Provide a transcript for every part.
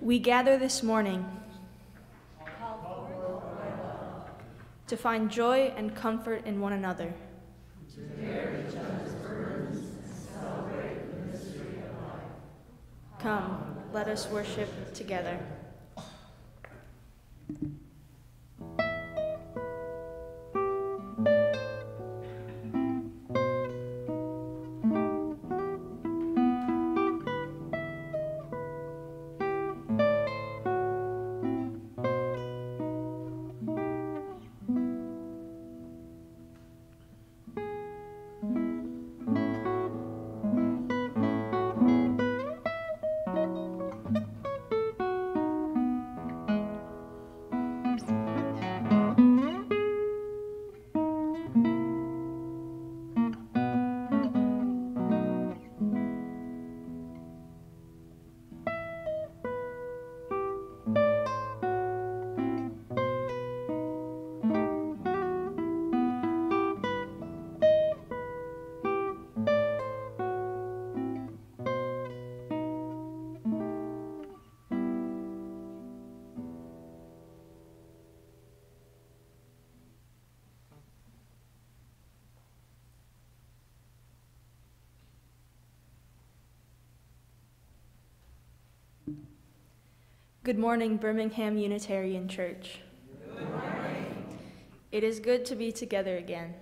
We gather this morning to find joy and comfort in one another. To bear each other's burdens and celebrate the mystery of life. Come, let us worship together. Good morning, Birmingham Unitarian Church. Good morning. It is good to be together again.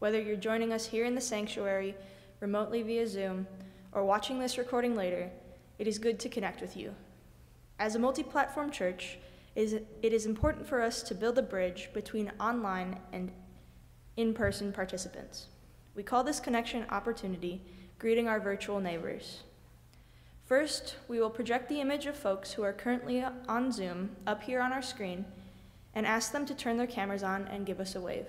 Whether you're joining us here in the sanctuary, remotely via Zoom, or watching this recording later, it is good to connect with you. As a multi-platform church, it is important for us to build a bridge between online and in-person participants. We call this connection opportunity, greeting our virtual neighbors. First, we will project the image of folks who are currently on Zoom up here on our screen and ask them to turn their cameras on and give us a wave.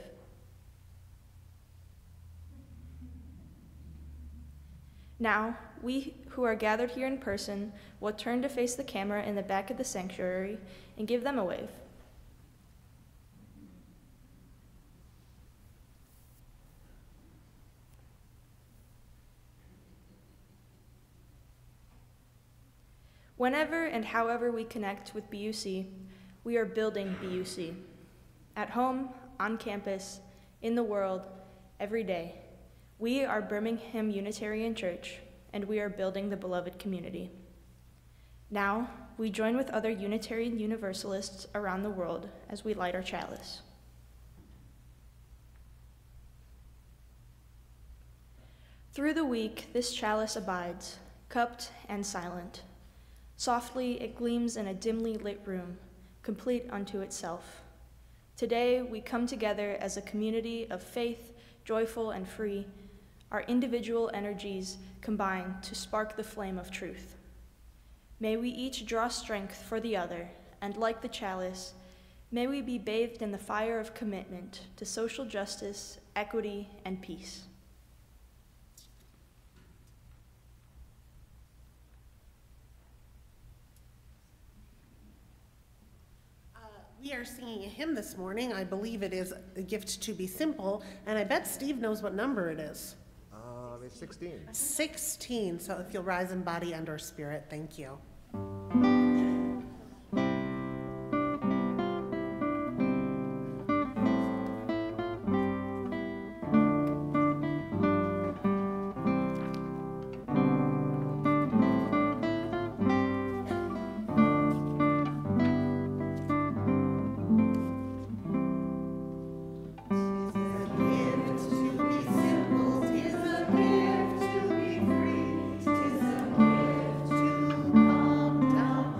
Now, we who are gathered here in person will turn to face the camera in the back of the sanctuary and give them a wave. Whenever and however we connect with BUC, we are building BUC. At home, on campus, in the world, every day. We are Birmingham Unitarian Church, and we are building the beloved community. Now, we join with other Unitarian Universalists around the world as we light our chalice. Through the week, this chalice abides, cupped and silent. Softly, it gleams in a dimly lit room, complete unto itself. Today, we come together as a community of faith, joyful and free. Our individual energies combine to spark the flame of truth. May we each draw strength for the other, and like the chalice, may we be bathed in the fire of commitment to social justice, equity, and peace. We are singing a hymn this morning. I believe it is A Gift to Be Simple, and I bet Steve knows what number it is. It's 16. 16, so if you'll rise in body and or spirit, thank you. Down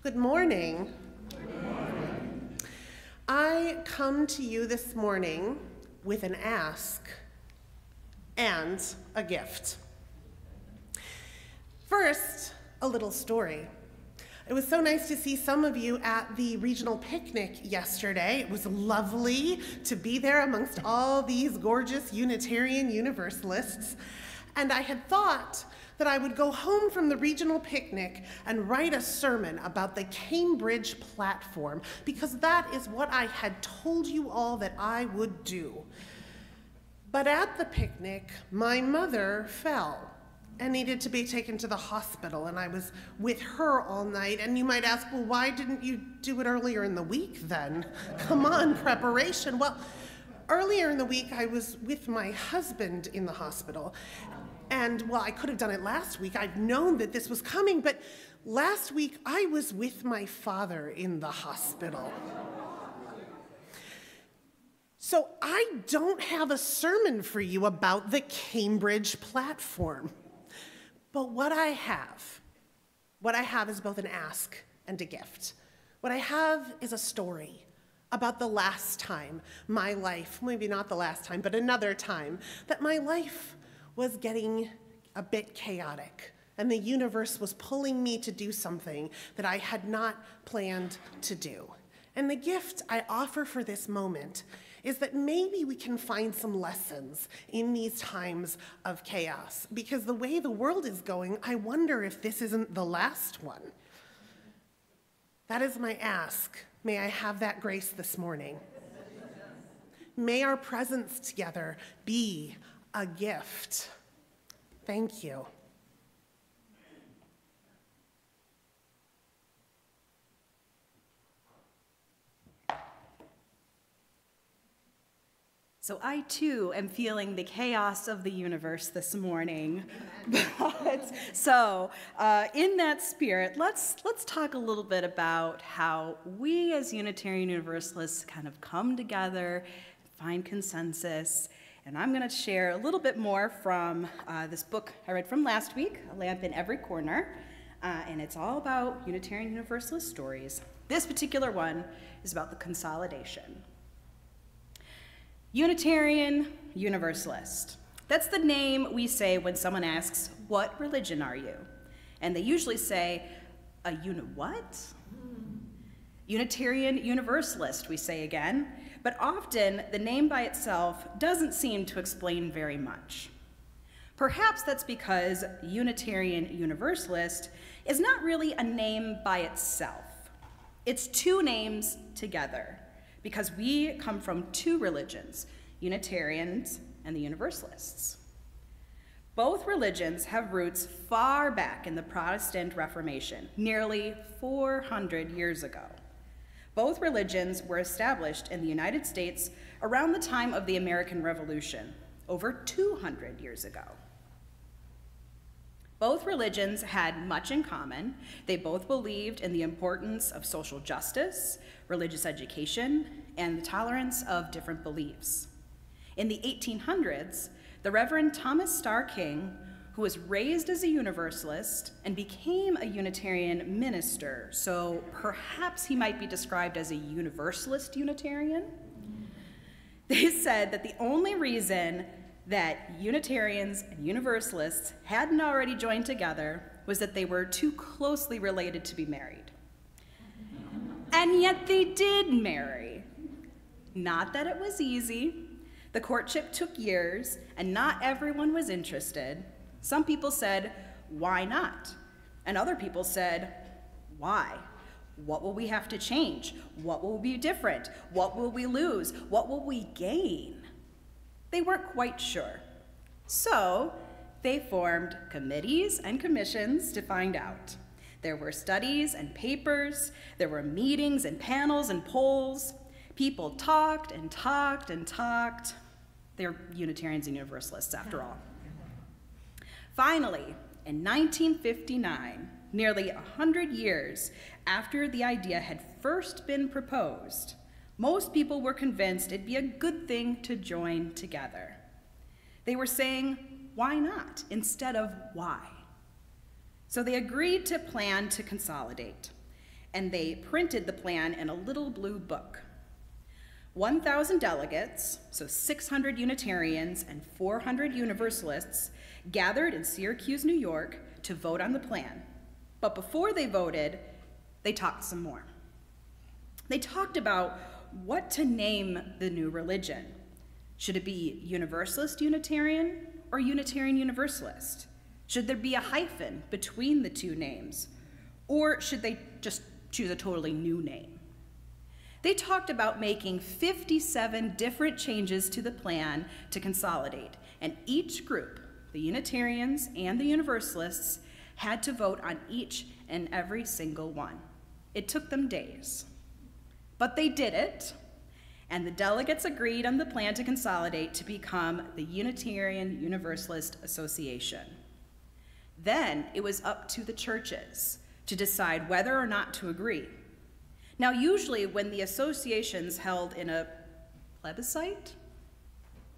Good morning. I come to you this morning with an ask and a gift. First, a little story. It was so nice to see some of you at the regional picnic yesterday. It was lovely to be there amongst all these gorgeous Unitarian Universalists. And I had thought that I would go home from the regional picnic and write a sermon about the Cambridge platform, because that is what I had told you all that I would do. But at the picnic, my mother fell and needed to be taken to the hospital, and I was with her all night. And you might ask, well, why didn't you do it earlier in the week then? Come on, preparation. Well, earlier in the week, I was with my husband in the hospital. And, well, I could have done it last week. I've known that this was coming, but last week, I was with my father in the hospital. So I don't have a sermon for you about the Cambridge platform. But what I have is both an ask and a gift. What I have is a story about the last time my life, maybe not the last time, but another time, that my life was getting a bit chaotic, and the universe was pulling me to do something that I had not planned to do. And the gift I offer for this moment is that maybe we can find some lessons in these times of chaos. Because the way the world is going, I wonder if this isn't the last one. That is my ask. May I have that grace this morning? May our presence together be a gift. Thank you. So I too am feeling the chaos of the universe this morning. So in that spirit, let's talk a little bit about how we as Unitarian Universalists kind of come together, find consensus. And I'm going to share a little bit more from this book I read from last week, A Lamp in Every Corner. And it's all about Unitarian Universalist stories. This particular one is about the consolidation. Unitarian Universalist. That's the name we say when someone asks, what religion are you? And they usually say, a what? Unitarian Universalist, we say again, but often the name by itself doesn't seem to explain very much. Perhaps that's because Unitarian Universalist is not really a name by itself. It's two names together, because we come from two religions, Unitarians and the Universalists. Both religions have roots far back in the Protestant Reformation, nearly 400 years ago. Both religions were established in the United States around the time of the American Revolution, over 200 years ago. Both religions had much in common. They both believed in the importance of social justice, religious education, and the tolerance of different beliefs. In the 1800s, the Reverend Thomas Starr King, who was raised as a Universalist and became a Unitarian minister, so perhaps he might be described as a Universalist Unitarian, they said that the only reason that Unitarians and Universalists hadn't already joined together was that they were too closely related to be married. And yet they did marry. Not that it was easy. The courtship took years, and not everyone was interested. Some people said, why not? And other people said, why? What will we have to change? What will be different? What will we lose? What will we gain? They weren't quite sure. So they formed committees and commissions to find out. There were studies and papers. There were meetings and panels and polls. People talked and talked and talked. They're Unitarians and Universalists, after all. Finally, in 1959, nearly 100 years after the idea had first been proposed, most people were convinced it'd be a good thing to join together. They were saying, why not, instead of why? So they agreed to plan to consolidate. and they printed the plan in a little blue book. 1,000 delegates, so 600 Unitarians and 400 Universalists, gathered in Syracuse, New York, to vote on the plan. But before they voted, they talked some more. They talked about what to name the new religion. Should it be Universalist Unitarian or Unitarian Universalist? Should there be a hyphen between the two names? Or should they just choose a totally new name? They talked about making 57 different changes to the plan to consolidate, and each group, the Unitarians and the Universalists, had to vote on each and every single one. It took them days. But they did it, and the delegates agreed on the plan to consolidate to become the Unitarian Universalist Association. Then it was up to the churches to decide whether or not to agree. Now, usually when the association's held in a plebiscite,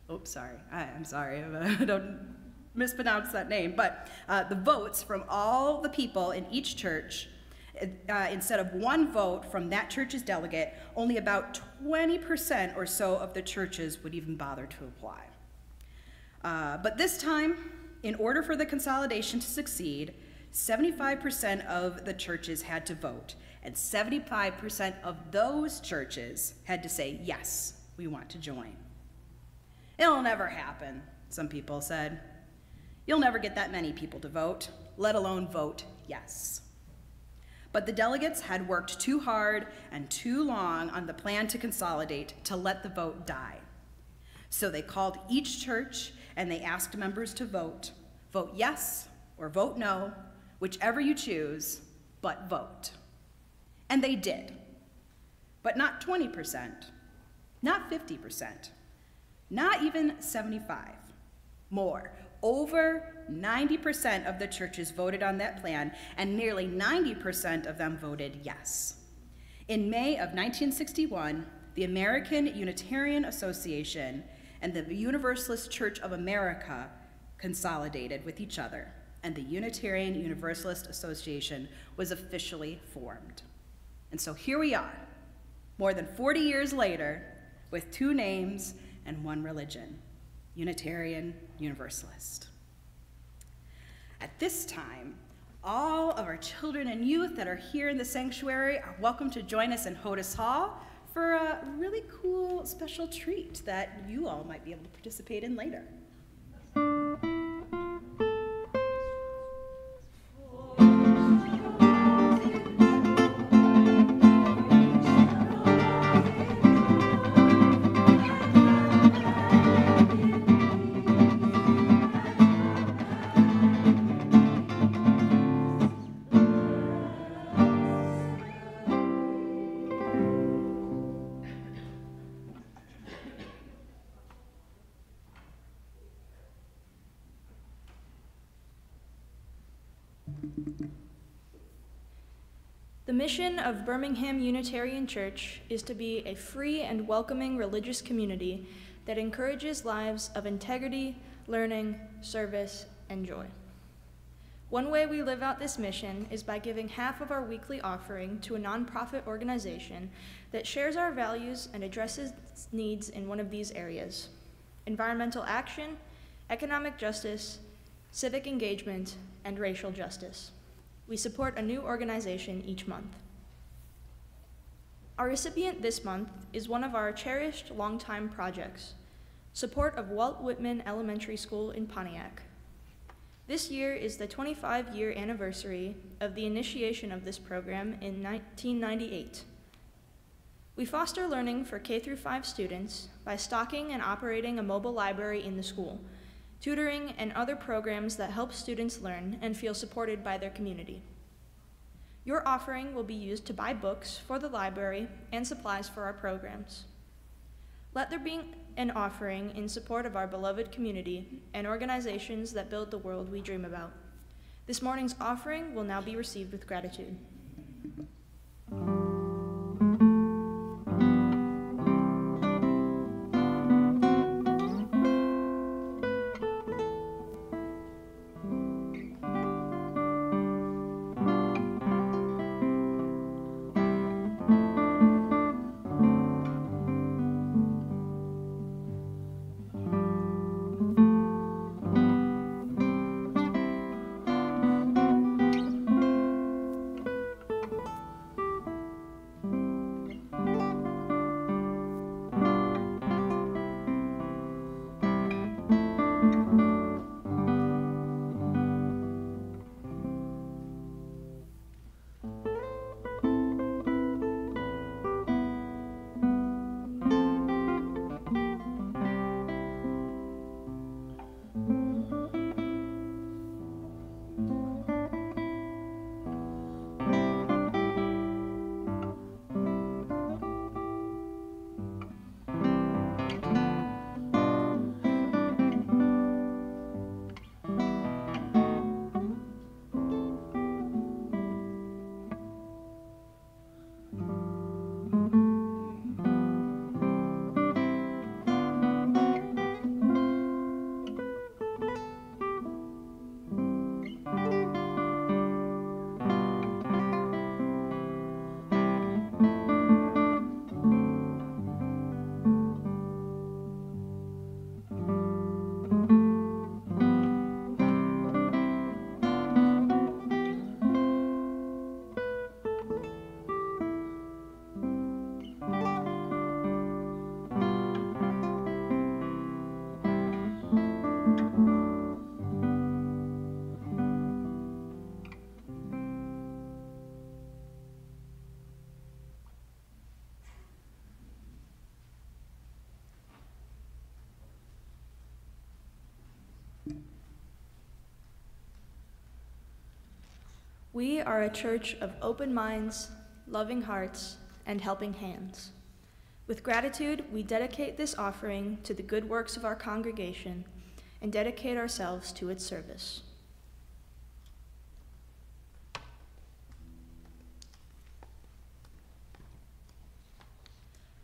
I'm sorry, I don't mispronounce that name, but the votes from all the people in each church, instead of one vote from that church's delegate, only about 20% or so of the churches would even bother to apply. But this time, in order for the consolidation to succeed, 75% of the churches had to vote, and 75% of those churches had to say, yes, we want to join. It'll never happen, some people said. You'll never get that many people to vote, let alone vote yes. But the delegates had worked too hard and too long on the plan to consolidate to let the vote die. So they called each church and they asked members to vote. Vote yes or vote no, whichever you choose, but vote. And they did. But not 20%, not 50%, not even 75%. More. Over 90% of the churches voted on that plan, and nearly 90% of them voted yes. In May of 1961, the American Unitarian Association and the Universalist Church of America consolidated with each other, and the Unitarian Universalist Association was officially formed. And so here we are, more than 40 years later, with two names and one religion, Unitarian Universalist. At this time, all of our children and youth that are here in the sanctuary are welcome to join us in Hodis Hall for a really cool special treat that you all might be able to participate in later. The mission of Birmingham Unitarian Church is to be a free and welcoming religious community that encourages lives of integrity, learning, service, and joy. One way we live out this mission is by giving half of our weekly offering to a nonprofit organization that shares our values and addresses needs in one of these areas: environmental action, economic justice, civic engagement, and racial justice. We support a new organization each month. Our recipient this month is one of our cherished longtime projects, support of Walt Whitman Elementary School in Pontiac. This year is the 25-year anniversary of the initiation of this program in 1998. We foster learning for K-5 students by stocking and operating a mobile library in the school, tutoring, and other programs that help students learn and feel supported by their community. Your offering will be used to buy books for the library and supplies for our programs. Let there be an offering in support of our beloved community and organizations that build the world we dream about. This morning's offering will now be received with gratitude. We are a church of open minds, loving hearts, and helping hands. With gratitude, we dedicate this offering to the good works of our congregation and dedicate ourselves to its service.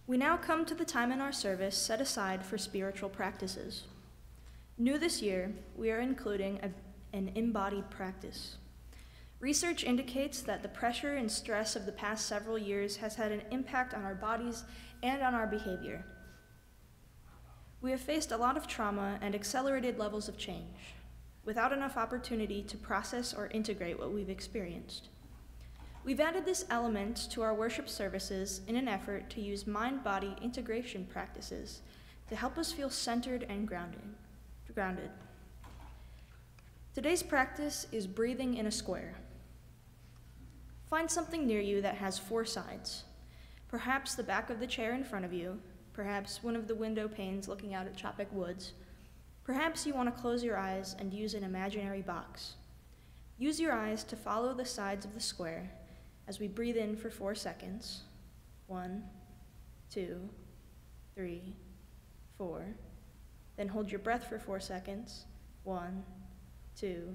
We now come to the time in our service set aside for spiritual practices. New this year, we are including an embodied practice. Research indicates that the pressure and stress of the past several years has had an impact on our bodies and on our behavior. We have faced a lot of trauma and accelerated levels of change, without enough opportunity to process or integrate what we've experienced. We've added this element to our worship services in an effort to use mind-body integration practices to help us feel centered and grounded. Today's practice is breathing in a square. Find something near you that has 4 sides. Perhaps the back of the chair in front of you, perhaps one of the window panes looking out at Chopik Woods. Perhaps you want to close your eyes and use an imaginary box. Use your eyes to follow the sides of the square as we breathe in for 4 seconds. 1, 2, 3, 4. Then hold your breath for 4 seconds. 1, 2,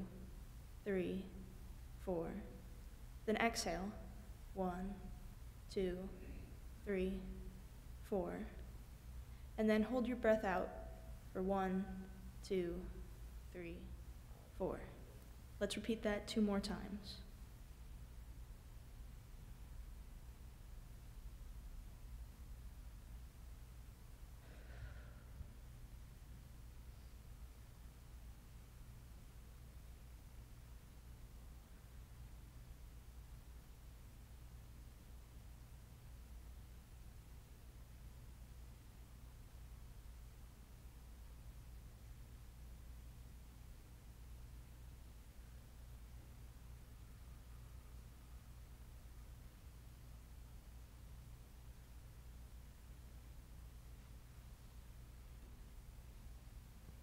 3, 4. Then exhale. 1, 2, 3, 4. And then hold your breath out for 1, 2, 3, 4. Let's repeat that 2 more times.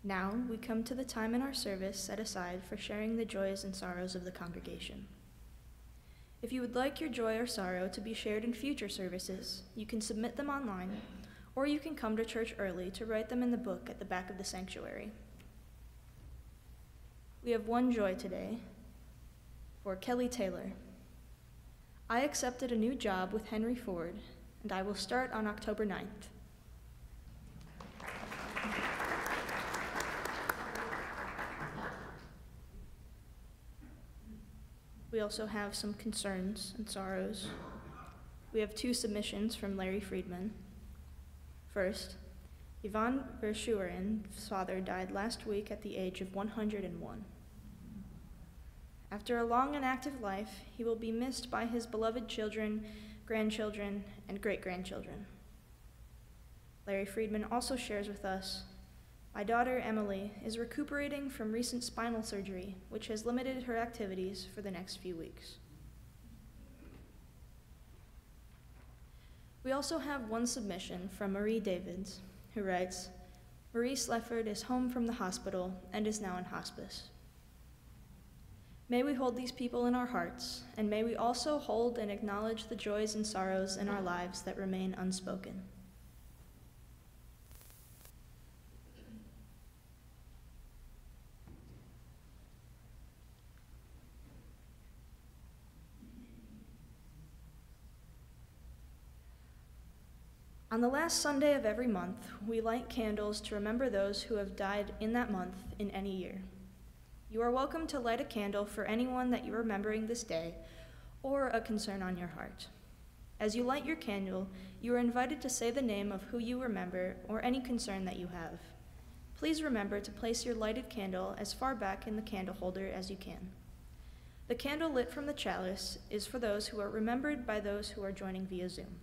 Now we come to the time in our service set aside for sharing the joys and sorrows of the congregation. If you would like your joy or sorrow to be shared in future services, you can submit them online, or you can come to church early to write them in the book at the back of the sanctuary. We have one joy today for Kelly Taylor. I accepted a new job with Henry Ford, and I will start on October 9th. We also have some concerns and sorrows. We have 2 submissions from Larry Friedman. First, Yvonne Verschuren's father died last week at the age of 101. After a long and active life, he will be missed by his beloved children, grandchildren, and great-grandchildren. Larry Friedman also shares with us, my daughter, Emily, is recuperating from recent spinal surgery, which has limited her activities for the next few weeks. We also have one submission from Marie Davids, who writes, Marie Slefford is home from the hospital and is now in hospice. May we hold these people in our hearts, and may we also hold and acknowledge the joys and sorrows in our lives that remain unspoken. On the last Sunday of every month, we light candles to remember those who have died in that month in any year. You are welcome to light a candle for anyone that you are remembering this day or a concern on your heart. As you light your candle, you are invited to say the name of who you remember or any concern that you have. Please remember to place your lighted candle as far back in the candle holder as you can. The candle lit from the chalice is for those who are remembered by those who are joining via Zoom.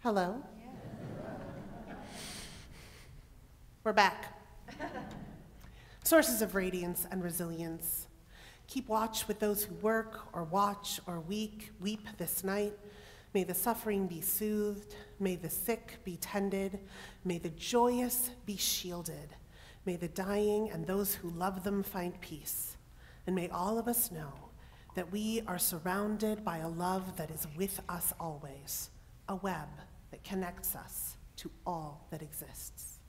Hello? We're back. Sources of radiance and resilience. Keep watch with those who work or watch or weep this night. May the suffering be soothed. May the sick be tended. May the joyous be shielded. May the dying and those who love them find peace. And may all of us know that we are surrounded by a love that is with us always, a web that connects us to all that exists.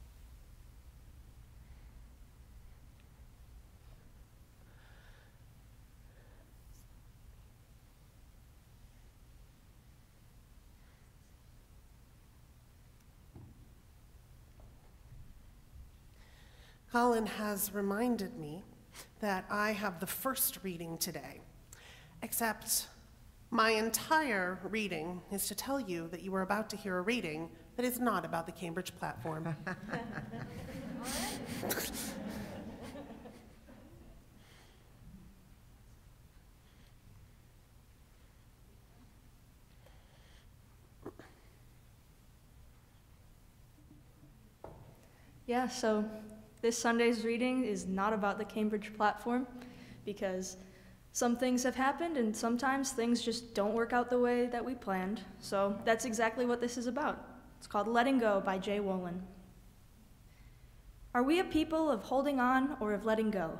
Colin has reminded me that I have the first reading today, except my entire reading is to tell you that you are about to hear a reading that is not about the Cambridge platform. Yeah, so this Sunday's reading is not about the Cambridge platform because some things have happened and sometimes things just don't work out the way that we planned. So that's exactly what this is about. It's called Letting Go by Jay Wolin. Are we a people of holding on or of letting go?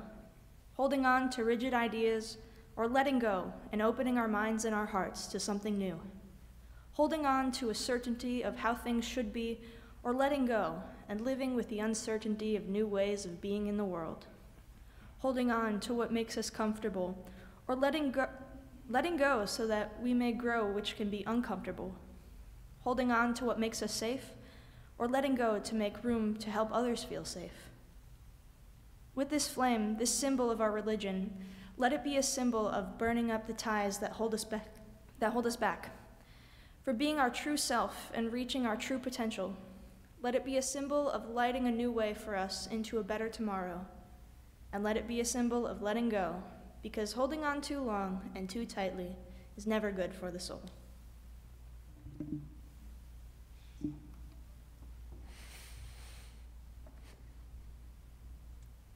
Holding on to rigid ideas or letting go and opening our minds and our hearts to something new? Holding on to a certainty of how things should be or letting go and living with the uncertainty of new ways of being in the world. Holding on to what makes us comfortable, or letting go so that we may grow, which can be uncomfortable. Holding on to what makes us safe, or letting go to make room to help others feel safe. With this flame, this symbol of our religion, let it be a symbol of burning up the ties that hold us back, for being our true self and reaching our true potential. Let it be a symbol of lighting a new way for us into a better tomorrow. And let it be a symbol of letting go, because holding on too long and too tightly is never good for the soul.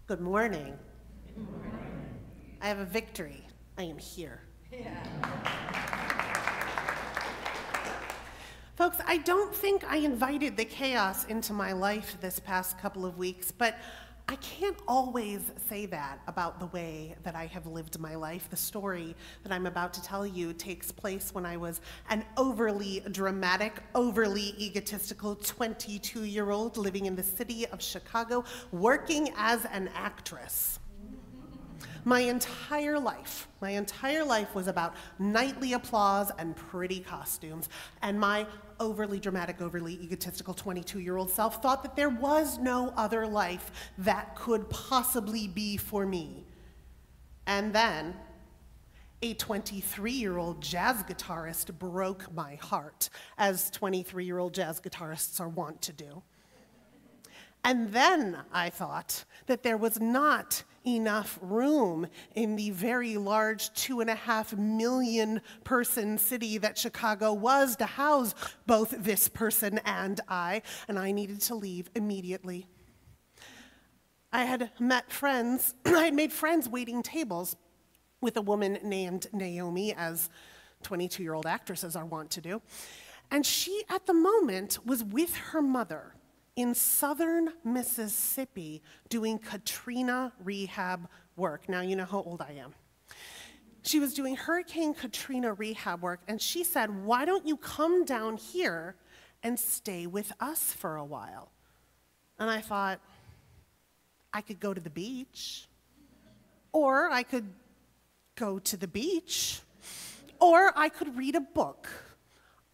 Good morning. Good morning. I have a victory. I am here. Yeah. Folks, I don't think I invited the chaos into my life this past couple of weeks, but I can't always say that about the way that I have lived my life. The story that I'm about to tell you takes place when I was an overly dramatic, overly egotistical 22-year-old living in the city of Chicago, working as an actress. My entire life was about nightly applause and pretty costumes, and my overly dramatic, overly egotistical 22-year-old self thought that there was no other life that could possibly be for me. And then, a 23-year-old jazz guitarist broke my heart, as 23-year-old jazz guitarists are wont to do. And then I thought that there was not enough room in the very large 2.5 million person city that Chicago was to house both this person and I needed to leave immediately. I had made friends waiting tables with a woman named Naomi, as 22-year-old actresses are wont to do, and she, at the moment, was with her mother in southern Mississippi doing Katrina rehab work. Now you know how old I am. She was doing Hurricane Katrina rehab work, and she said, "Why don't you come down here and stay with us for a while?" And I thought, I could go to the beach, or I could go to the beach, or I could read a book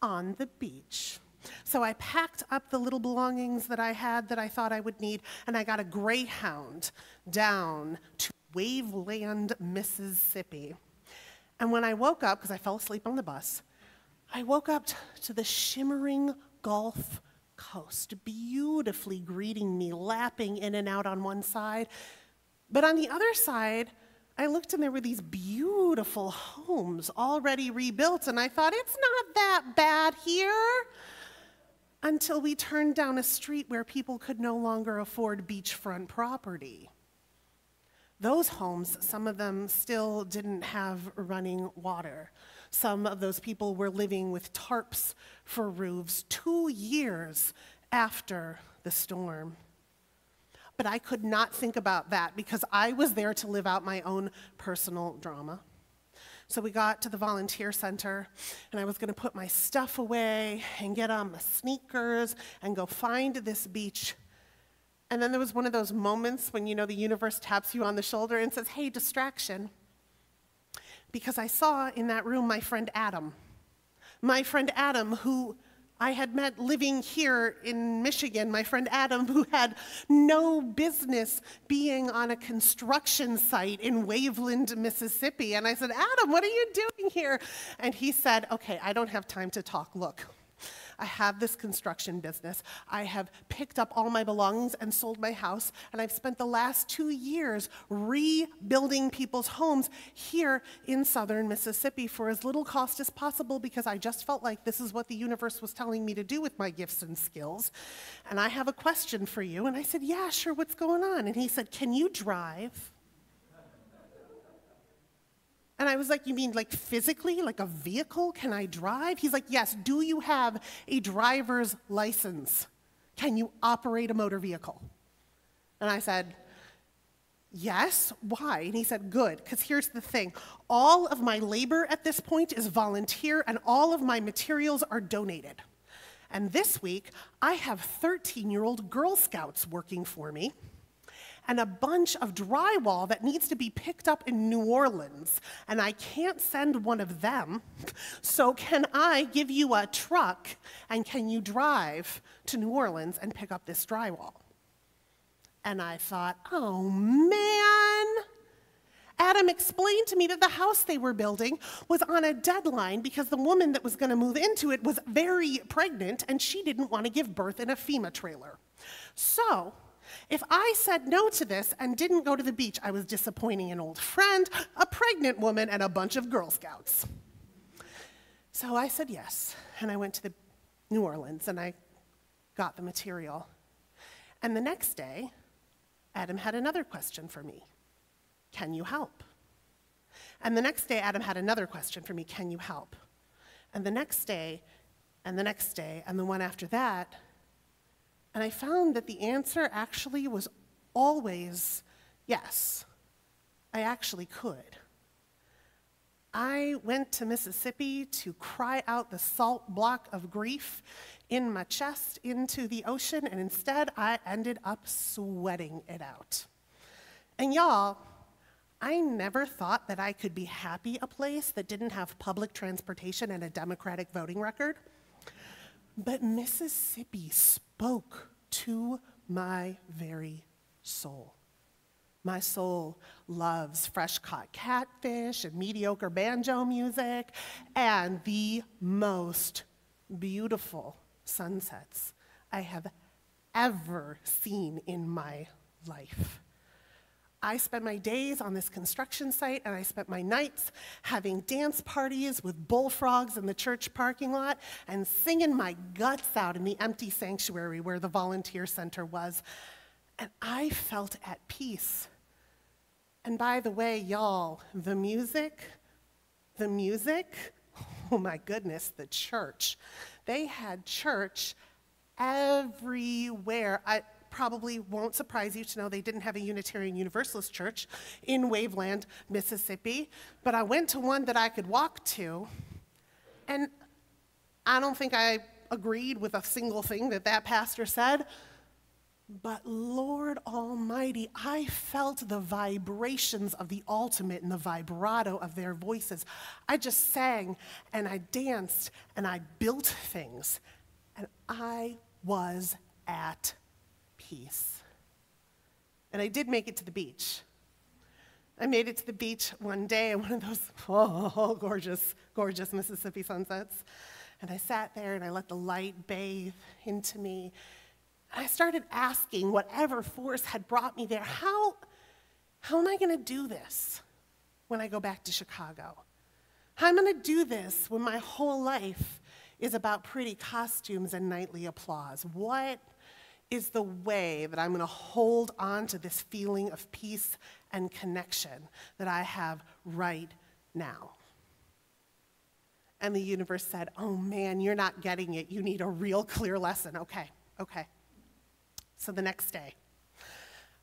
on the beach. So I packed up the little belongings that I had that I thought I would need, and I got a Greyhound down to Waveland, Mississippi. And when I woke up, because I fell asleep on the bus, I woke up to the shimmering Gulf Coast, beautifully greeting me, lapping in and out on one side. But on the other side, I looked and there were these beautiful homes already rebuilt, and I thought, it's not that bad here. until we turned down a street where people could no longer afford beachfront property. Those homes, some of them still didn't have running water. Some of those people were living with tarps for roofs 2 years after the storm. But I could not think about that because I was there to live out my own personal drama. So we got to the volunteer center, and I was going to put my stuff away and get on my sneakers and go find this beach. And then there was one of those moments when, you know, the universe taps you on the shoulder and says, hey, distraction. Because I saw in that room my friend Adam. My friend Adam, who I had met living here in Michigan, my friend Adam, who had no business being on a construction site in Waveland, Mississippi. And I said, Adam, what are you doing here? And he said, okay, I don't have time to talk. Look, I have this construction business. I have picked up all my belongings and sold my house, and I've spent the last 2 years rebuilding people's homes here in southern Mississippi for as little cost as possible because I just felt like this is what the universe was telling me to do with my gifts and skills. And I have a question for you. And I said, yeah, sure, what's going on? And he said, can you drive? And I was like, you mean like physically, like a vehicle? Can I drive? He's like, yes. Do you have a driver's license? Can you operate a motor vehicle? And I said, yes. Why? And he said, good, because here's the thing. All of my labor at this point is volunteer, and all of my materials are donated. And this week, I have 13-year-old Girl Scouts working for me, and a bunch of drywall that needs to be picked up in New Orleans, and I can't send one of them, so can I give you a truck, and can you drive to New Orleans and pick up this drywall? And I thought, oh man. Adam explained to me that the house they were building was on a deadline because the woman that was going to move into it was very pregnant, and she didn't want to give birth in a FEMA trailer. So, if I said no to this and didn't go to the beach, I was disappointing an old friend, a pregnant woman, and a bunch of Girl Scouts. So I said yes, and I went to New Orleans, and I got the material. And the next day, Adam had another question for me. Can you help? And the next day, Adam had another question for me. Can you help? And the next day, and the next day, and the one after that. And I found that the answer actually was always yes. I actually could. I went to Mississippi to cry out the salt block of grief in my chest into the ocean, and instead I ended up sweating it out. And y'all, I never thought that I could be happy a place that didn't have public transportation and a Democratic voting record. But Mississippi spoke to my very soul. My soul loves fresh-caught catfish and mediocre banjo music and the most beautiful sunsets I have ever seen in my life. I spent my days on this construction site, and I spent my nights having dance parties with bullfrogs in the church parking lot and singing my guts out in the empty sanctuary where the volunteer center was. And I felt at peace. And by the way, y'all, the music, oh my goodness, the church. They had church everywhere. Probably won't surprise you to know they didn't have a Unitarian Universalist church in Waveland, Mississippi, but I went to one that I could walk to, and I don't think I agreed with a single thing that that pastor said, but Lord Almighty, I felt the vibrations of the ultimate and the vibrato of their voices. I just sang, and I danced, and I built things, and I was at peace. And I did make it to the beach. I made it to the beach one day, one of those gorgeous, gorgeous Mississippi sunsets. And I sat there and I let the light bathe into me. And I started asking whatever force had brought me there, how am I going to do this when I go back to Chicago? How am I going to do this when my whole life is about pretty costumes and nightly applause? What is the way that I'm going to hold on to this feeling of peace and connection that I have right now? And the universe said, oh man, you're not getting it. You need a real clear lesson. Okay. So the next day,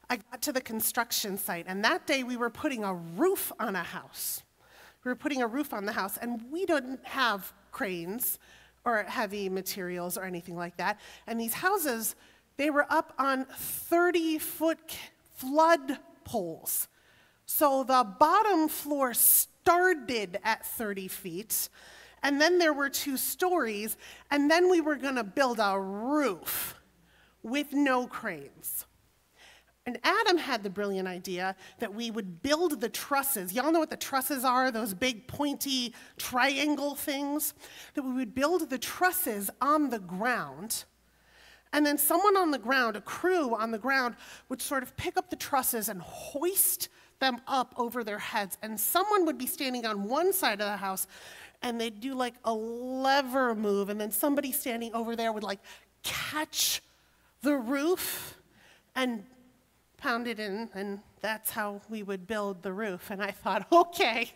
I got to the construction site, and that day we were putting a roof on a house. We were putting a roof on the house, and we didn't have cranes or heavy materials or anything like that. And these houses, they were up on 30-foot flood poles. So the bottom floor started at 30 feet, and then there were 2 stories, and then we were going to build a roof with no cranes. And Adam had the brilliant idea that we would build the trusses. Y'all know what the trusses are, those big pointy triangle things? That we would build the trusses on the ground, and then someone on the ground, a crew on the ground, would sort of pick up the trusses and hoist them up over their heads. And someone would be standing on one side of the house, and they'd do like a lever move, and then somebody standing over there would like catch the roof and pound it in, and that's how we would build the roof. And I thought, okay,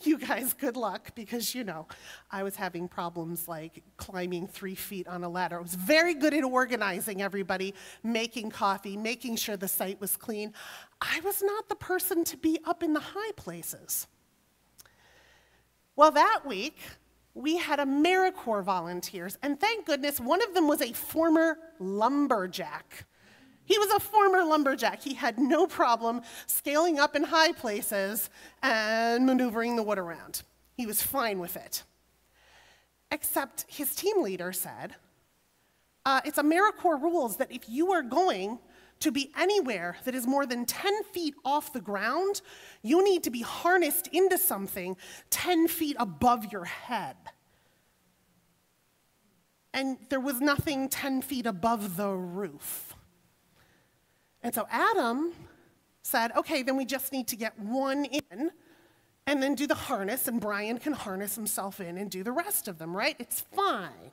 you guys, good luck, because, you know, I was having problems like climbing 3 feet on a ladder. I was very good at organizing everybody, making coffee, making sure the site was clean. I was not the person to be up in the high places. Well, that week, we had AmeriCorps volunteers, and thank goodness one of them was a former lumberjack. He was a former lumberjack. He had no problem scaling up in high places and maneuvering the wood around. He was fine with it. Except his team leader said, it's AmeriCorps rules that if you are going to be anywhere that is more than 10 feet off the ground, you need to be harnessed into something 10 feet above your head. And there was nothing 10 feet above the roof. And so Adam said, okay, then we just need to get one in and then do the harness, and Brian can harness himself in and do the rest of them, right? It's fine.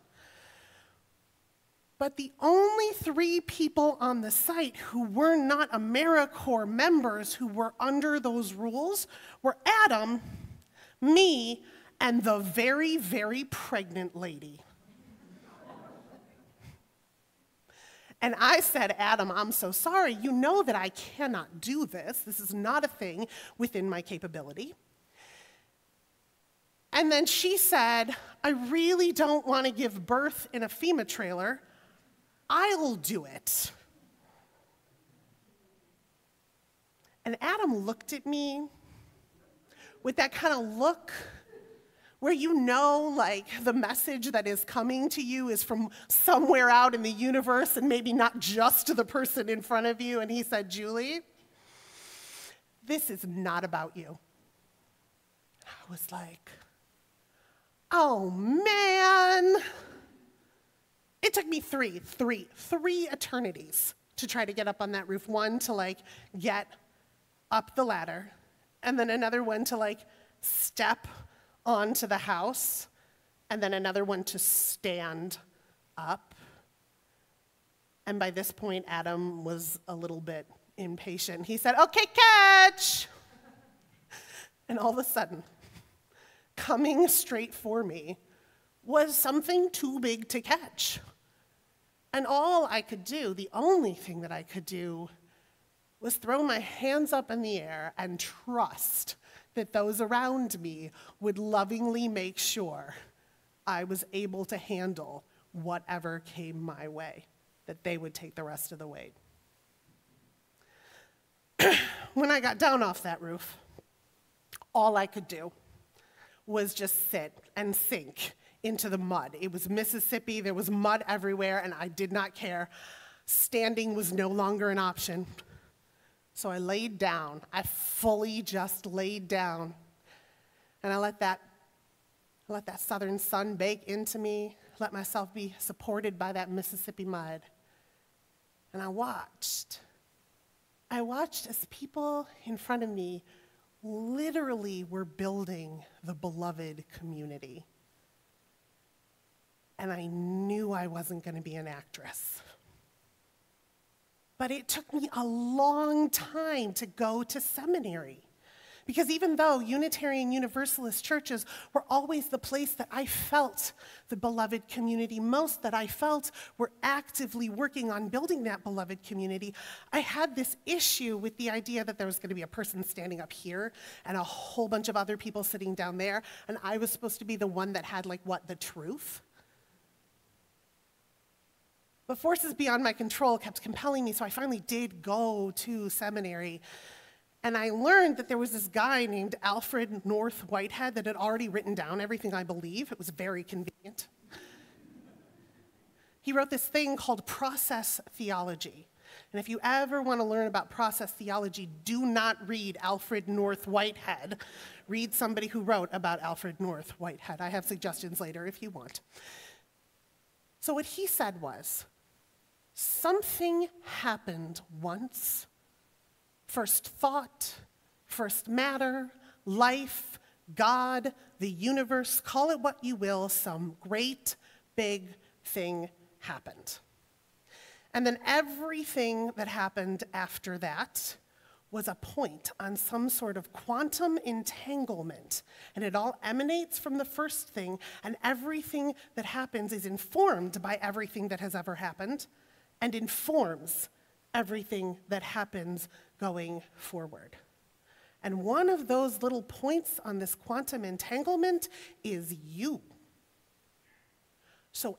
But the only 3 people on the site who were not AmeriCorps members who were under those rules were Adam, me, and the very, very pregnant lady. And I said, Adam, I'm so sorry. You know that I cannot do this. This is not a thing within my capability. And then she said, I really don't want to give birth in a FEMA trailer. I'll do it. And Adam looked at me with that kind of look where you know, like, the message that is coming to you is from somewhere out in the universe and maybe not just the person in front of you. And he said, Julie, this is not about you. I was like, oh, man. It took me three eternities to try to get up on that roof. One to, like, get up the ladder, and then another one to, like, step onto the house, and then another one to stand up. And by this point, Adam was a little bit impatient. He said, okay, catch! And all of a sudden, coming straight for me was something too big to catch. And all I could do, the only thing that I could do, was throw my hands up in the air and trust that those around me would lovingly make sure I was able to handle whatever came my way, that they would take the rest of the weight. When I got down off that roof, all I could do was just sit and sink into the mud. It was Mississippi, there was mud everywhere, and I did not care. Standing was no longer an option. So I laid down. I fully just laid down. And I let that southern sun bake into me, let myself be supported by that Mississippi mud. And I watched as people in front of me literally were building the beloved community. and I knew I wasn't going to be an actress. But it took me a long time to go to seminary. Because even though Unitarian Universalist churches were always the place that I felt the beloved community most, that I felt were actively working on building that beloved community, I had this issue with the idea that there was going to be a person standing up here and a whole bunch of other people sitting down there, and I was supposed to be the one that had, the truth. But forces beyond my control kept compelling me, so I finally did go to seminary. And I learned that there was this guy named Alfred North Whitehead that had already written down everything I believe. It was very convenient. He wrote this thing called process theology. And if you ever want to learn about process theology, do not read Alfred North Whitehead. Read somebody who wrote about Alfred North Whitehead. I have suggestions later if you want. So what he said was, something happened once. First thought, first matter, life, God, the universe, call it what you will, some great big thing happened. And then everything that happened after that was a point on some sort of quantum entanglement. And it all emanates from the first thing, and everything that happens is informed by everything that has ever happened, and informs everything that happens going forward. And one of those little points on this quantum entanglement is you. So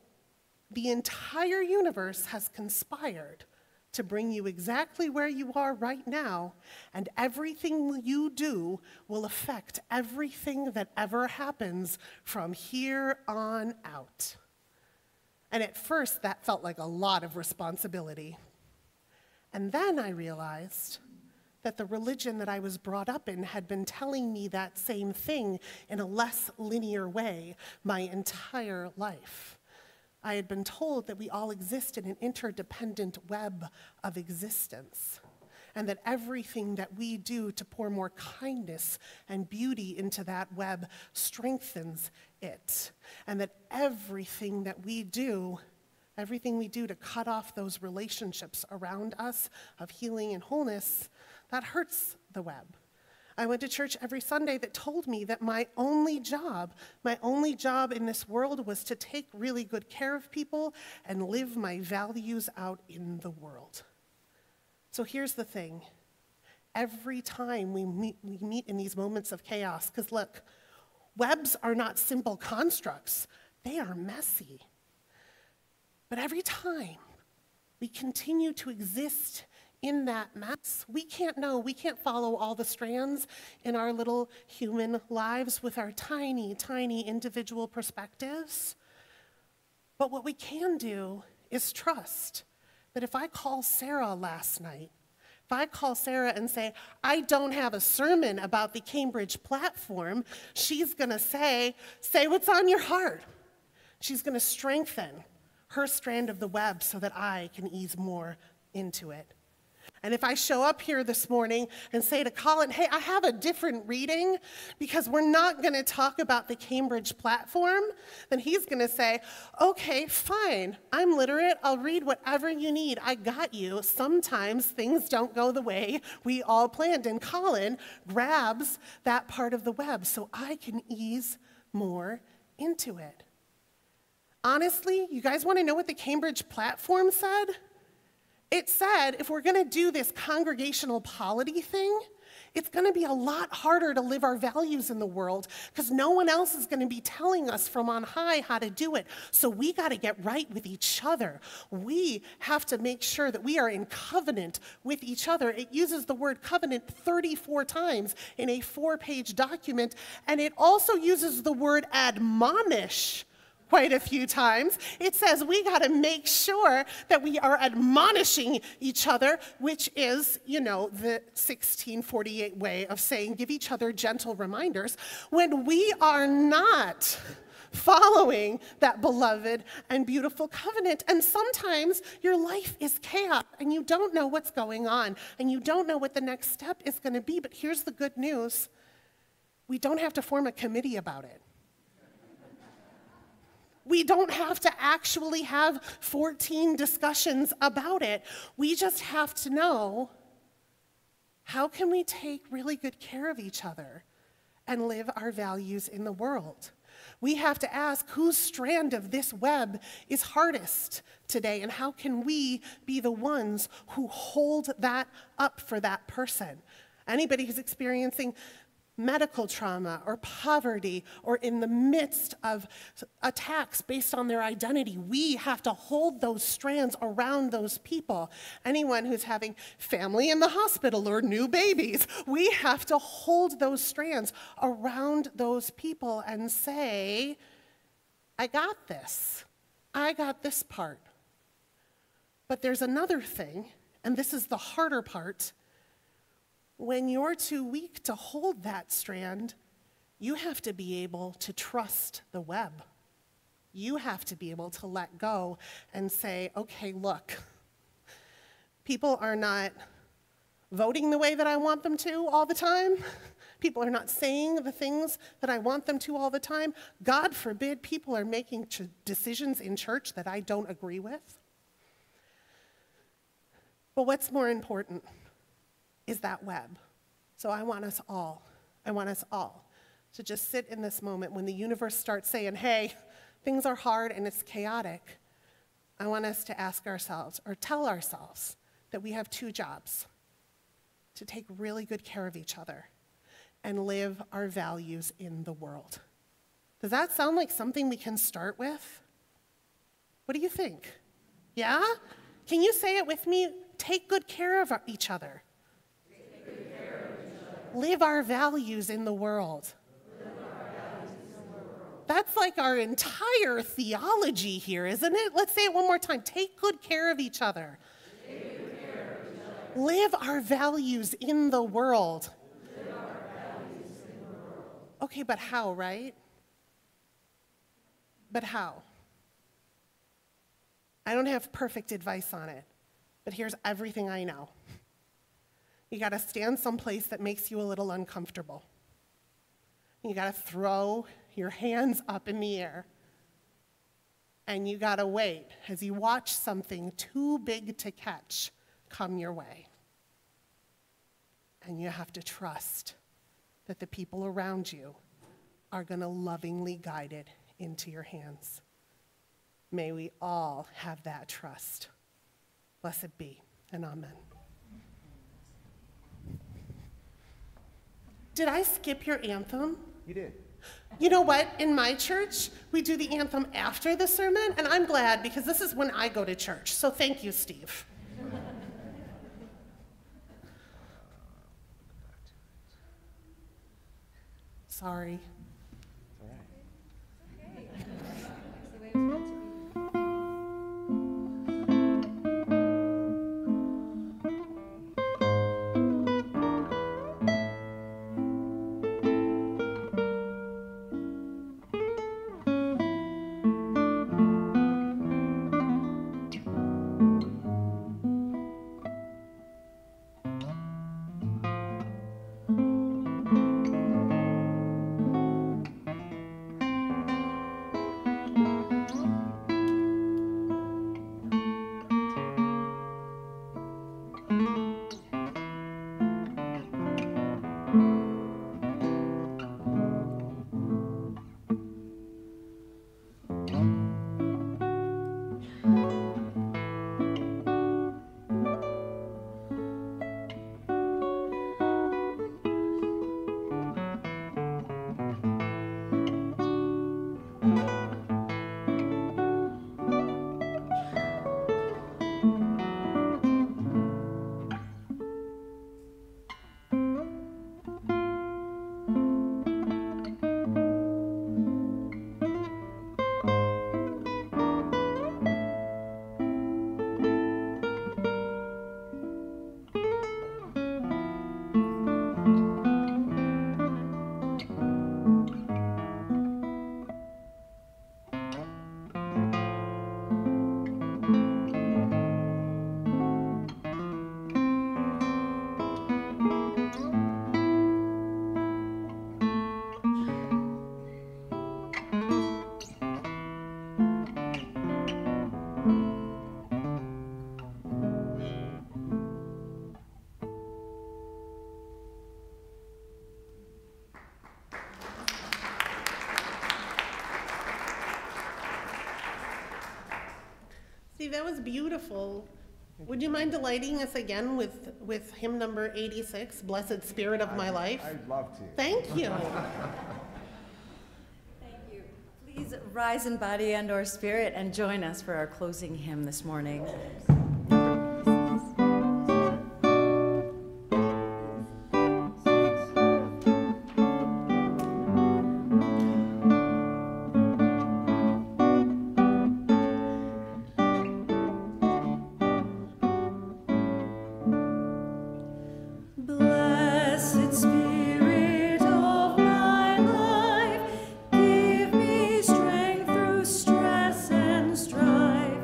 the entire universe has conspired to bring you exactly where you are right now, and everything you do will affect everything that ever happens from here on out. And at first, that felt like a lot of responsibility. And then I realized that the religion that I was brought up in had been telling me that same thing in a less linear way my entire life. I had been told that we all exist in an interdependent web of existence, and that everything that we do to pour more kindness and beauty into that web strengthens it, and that everything we do to cut off those relationships around us of healing and wholeness, that hurts the web. I went to church every Sunday that told me that my only job in this world was to take really good care of people and live my values out in the world. So here's the thing. Every time we meet in these moments of chaos, because look, webs are not simple constructs. They are messy. But every time we continue to exist in that mess, we can't follow all the strands in our little human lives with our tiny, tiny individual perspectives. But what we can do is trust that if I call Sarah last night, if I call Sarah and say, I don't have a sermon about the Cambridge platform, she's going to say what's on your heart. She's going to strengthen her strand of the web so that I can ease more into it. And if I show up here this morning and say to Colin, hey, I have a different reading because we're not going to talk about the Cambridge platform, then he's going to say, okay, fine, I'm literate, I'll read whatever you need, I got you. Sometimes things don't go the way we all planned, and Colin grabs that part of the web so I can ease more into it. Honestly, you guys want to know what the Cambridge platform said? It said, if we're going to do this congregational polity thing, it's going to be a lot harder to live our values in the world because no one else is going to be telling us from on high how to do it. So we got to get right with each other. We have to make sure that we are in covenant with each other. It uses the word covenant 34 times in a 4-page document, and it also uses the word admonish quite a few times. It says we got to make sure that we are admonishing each other, which is, the 1648 way of saying give each other gentle reminders when we are not following that beloved and beautiful covenant. And sometimes your life is chaos and you don't know what's going on and you don't know what the next step is going to be. But here's the good news. We don't have to form a committee about it. We don't have to actually have 14 discussions about it. We just have to know, how can we take really good care of each other and live our values in the world? We have to ask, whose strand of this web is hardest today, and how can we be the ones who hold that up for that person? Anybody who's experiencing medical trauma or poverty or in the midst of attacks based on their identity, we have to hold those strands around those people. Anyone who's having family in the hospital or new babies, we have to hold those strands around those people and say, I got this. I got this part. But there's another thing, and this is the harder part. When you're too weak to hold that strand, you have to be able to trust the web. You have to be able to let go and say, okay, look, people are not voting the way that I want them to all the time. People are not saying the things that I want them to all the time. God forbid people are making decisions in church that I don't agree with. But what's more important is that web. So I want us all to just sit in this moment when the universe starts saying, hey, things are hard and it's chaotic. I want us to ask ourselves or tell ourselves that we have two jobs: to take really good care of each other and live our values in the world. Does that sound like something we can start with? What do you think? Yeah? Can you say it with me? Take good care of each other. Live our values in the world. That's like our entire theology here, isn't it? Let's say it one more time. Take good care of each other. Live our values in the world. Okay, but how, right? But how? I don't have perfect advice on it, but here's everything I know. You gotta stand someplace that makes you a little uncomfortable. You gotta throw your hands up in the air. And you gotta wait as you watch something too big to catch come your way. And you have to trust that the people around you are gonna lovingly guide it into your hands. May we all have that trust. Blessed be, and amen. Did I skip your anthem? You did. You know what? In my church, we do the anthem after the sermon, and I'm glad because this is when I go to church. So thank you, Steve. Sorry. It's all right. That's the way it was meant to be. Steve, that was beautiful. Would you mind delighting us again with hymn number 86, Blessed Spirit of My Life? I'd love to. Thank you. Thank you. Please rise in body and/or spirit and join us for our closing hymn this morning. Blessed Spirit of my life, give me strength through stress and strife.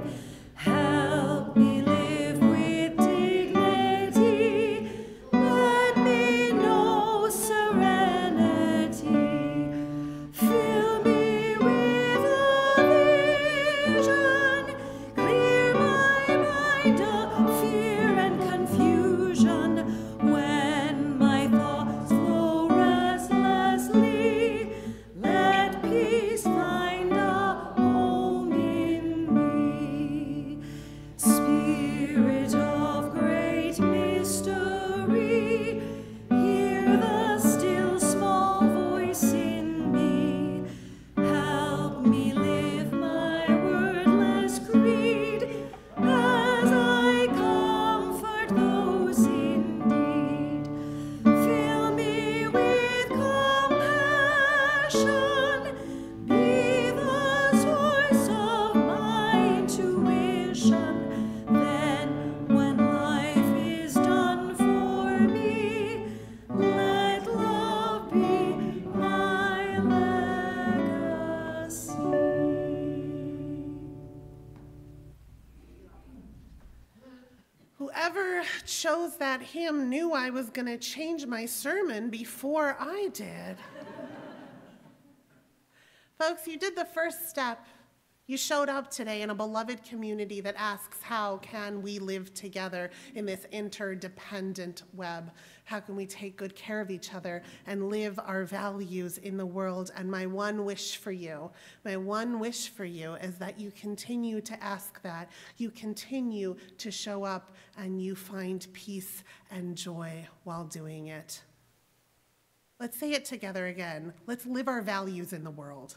Help me live with dignity. Let me know serenity. Fill me with a vision. Clear my mind of fear and confusion. When my thoughts flow restlessly, let peace find a home in me. Spirit of great mystery, hear the still small voice in me. Help me live my wordless creed as I comfort those in need. Fill me with compassion, be the source of my intuition. Then, when life is done for me, let love be my legacy. Whoever chose that hymn knew I was going to change my sermon before I did. Folks, you did the first step. You showed up today in a beloved community that asks, how can we live together in this interdependent web? How can we take good care of each other and live our values in the world? And my one wish for you is that you continue to ask that, you continue to show up, and you find peace and joy while doing it. Let's say it together again. Let's live our values in the world.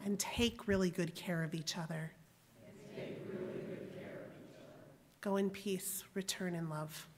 And take really good care of each other. Go in peace, return in love.